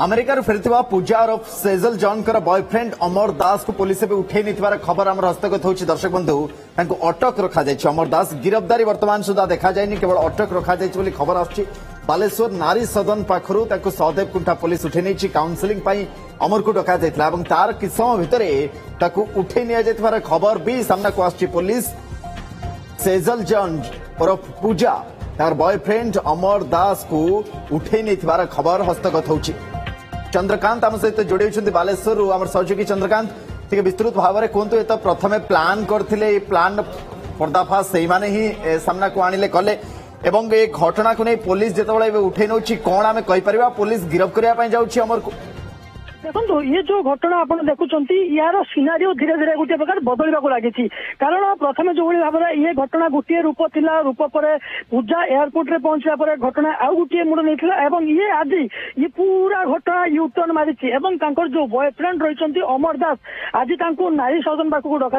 अमेरिकार फेरी पूजा और Sejal John boyfriend अमर दास को पुलिस उठे नहीं खबर आम हस्तगत होची। दर्शक बंधु अटक रखा अमर दास गिरफ्तारी वर्तमान सुधा देखा जाए केवल अटक रखा खबर आसुची। बालेश्वर नारी सदन पाखु सहदेव कुंठा पुलिस उठे नहीं काउंसिलिंग अमर को डक तार कि समय भितर उठे नि खबर भी सामना को आसुची। पुलिस सेजल जॉन और पूजा तार बॉयफ्रेंड अमर दास को उठे नहीं खबर हस्तगत होची। चंद्रकांत आम सहित जोड़ी बालेश्वर आम सहयोगी चंद्रकांत विस्तृत भाव में कहतु ये तो प्रथम प्लान करते प्लान पर्दाफाश से ही सामना को आणिले कले एवं ये घटना को नहीं पुलिस जिते उठे नौ कौन आम कहीपर पुलिस गिरफ्त करने जाऊँगी अमर को। देखो ये जो घटना आप देखुं यार सिनारी धीरे धीरे गोटे प्रकार बदलवाक लगी कारण प्रथम जो भाव में ये घटना गोटे रूप थिला रूप पर पूजा एयरपोर्ट रे पहुंचला पर घटना आउ गोटे मुड़ नहीं ये आज ये पूरा घटना यूटर्न मारी जो बॉयफ्रेंड रही अमर दास आज नारी सदन पाखक डक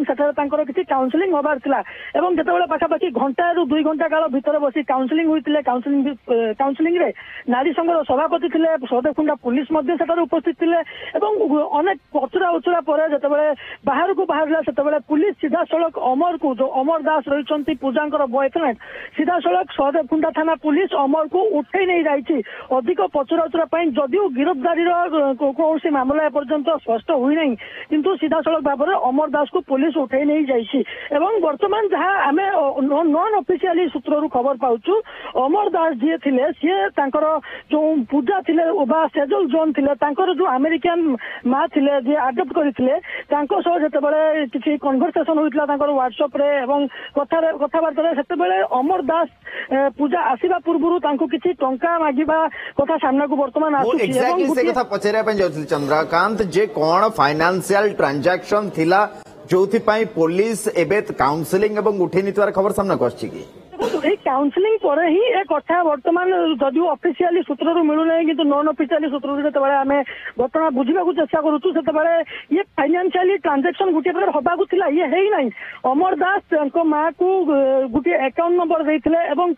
जाता किसी काउंसिलिंग हबार जो पाखापाखि घंटा रु 2 घंटा काल भितर बसी काउंसिलिंग होते काउंसिलिंग नारी संघर सभापति थे सहदेव कुंडा पुलिस उपस्थित थे अनेक पचरा उचरा पर जो बाहर को बाहर से पुलिस सीधा सड़क अमर को जो अमर दास रही पूजा बॉयफ्रेंड सीधा सड़क सहदेव कुंडा थाना पुलिस अमर को उठे नहीं जाइए अधिक पचरा उचरा जदिव गिरफ्तारी कौन मामला एपर्यंत स्पष्ट हुई किंतु सीधा सड़क भाव में अमर दास को पुलिस उठे नहीं जाइए। वर्तमान जहाँ आम नॉन ऑफिशियली सूत्र खबर पाचु अमर दास जी थे सी जो पूजा थे सेजल जॉन थे जो अमेरिकन माँ थे जी आडप्ट करते किसी कन्भरसेसन होता व्हाट्सएप कथबार्ता से अमर दास पूजा आसवा पूर्व किसी टंका मागिबा कथा सामना को वर्तमान पचारे चंद्रकांत जे कौन फाइनेंशियल ट्रांजैक्शन थिला जो पुलिस एवं काउंसिलिंग उठे नहीं खबर सामना को आछि काउंसिलिंग पर ही एक कथा वर्तमान जदिव ऑफिशियली सूत्र मिलूना कि नॉन ऑफिशियली सूत्र जो आम घटना बुझा चेष्टा करुचु से ये फाइनेंशियली ट्रांजैक्शन गोटे प्रकार हवाक ये है ना अमर दास माँ को गोटे अकाउंट नंबर देते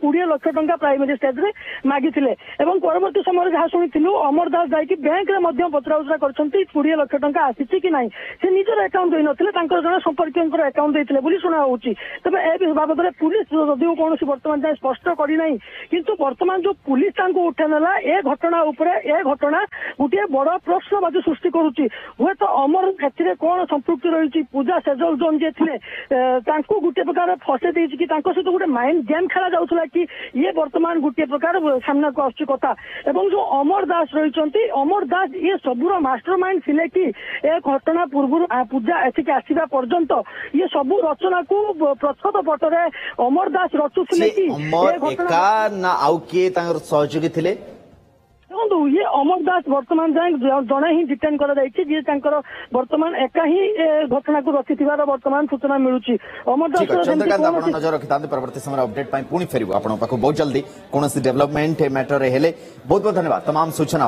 20 लाख टंका प्राइमरी स्टेज में मागी परवर्ती समय जहाँ शुणु अमर दास जाकि बैंक में पचरा उचरा कर 20 लाख टंका आसी कि ना से निजर अकाउंट दे ना जन संपर्क अकाउंट देते शुणा हो तेज ए बाबद पुलिस जदिव कौन वर्तमान जाए स्पष्ट करना किंतु वर्तमान जो पुलिस उठे ना ए घटना ए घटना गोटे बड़ प्रश्नवाची सृष्टि करुच्ची हे तो अमर ए कौन संपृक्ति रही पूजा सेजल जोन जे थे गोटे प्रकार फसे कि सहित गोटे माइंड गेम खेला जाऊला कि ये वर्तमान गोटे प्रकार सामना को आसुची कथा एवं जो अमर दास रही अमर दास ये सबूर मास्टर माइंड थे कि ए घटना पूर्व पूजा एठिक आसवा पर्यंत ये सबू रचना को प्रच्छद पटरे अमर दास रचुले सहयोगी थे देखो ये अमर दास वर्तमान जाए जड़े ही डिटेन कर वर्तमान एका ही घटना को रचि वर्तमान सूचना मिलूची अमर दास नजर रखी परवर्ती समय अपडेट पुणी फेर आप बहुत जल्दी कौन डेवलपमेंट मैटर बहुत बहुत धन्यवाद तमाम सूचना।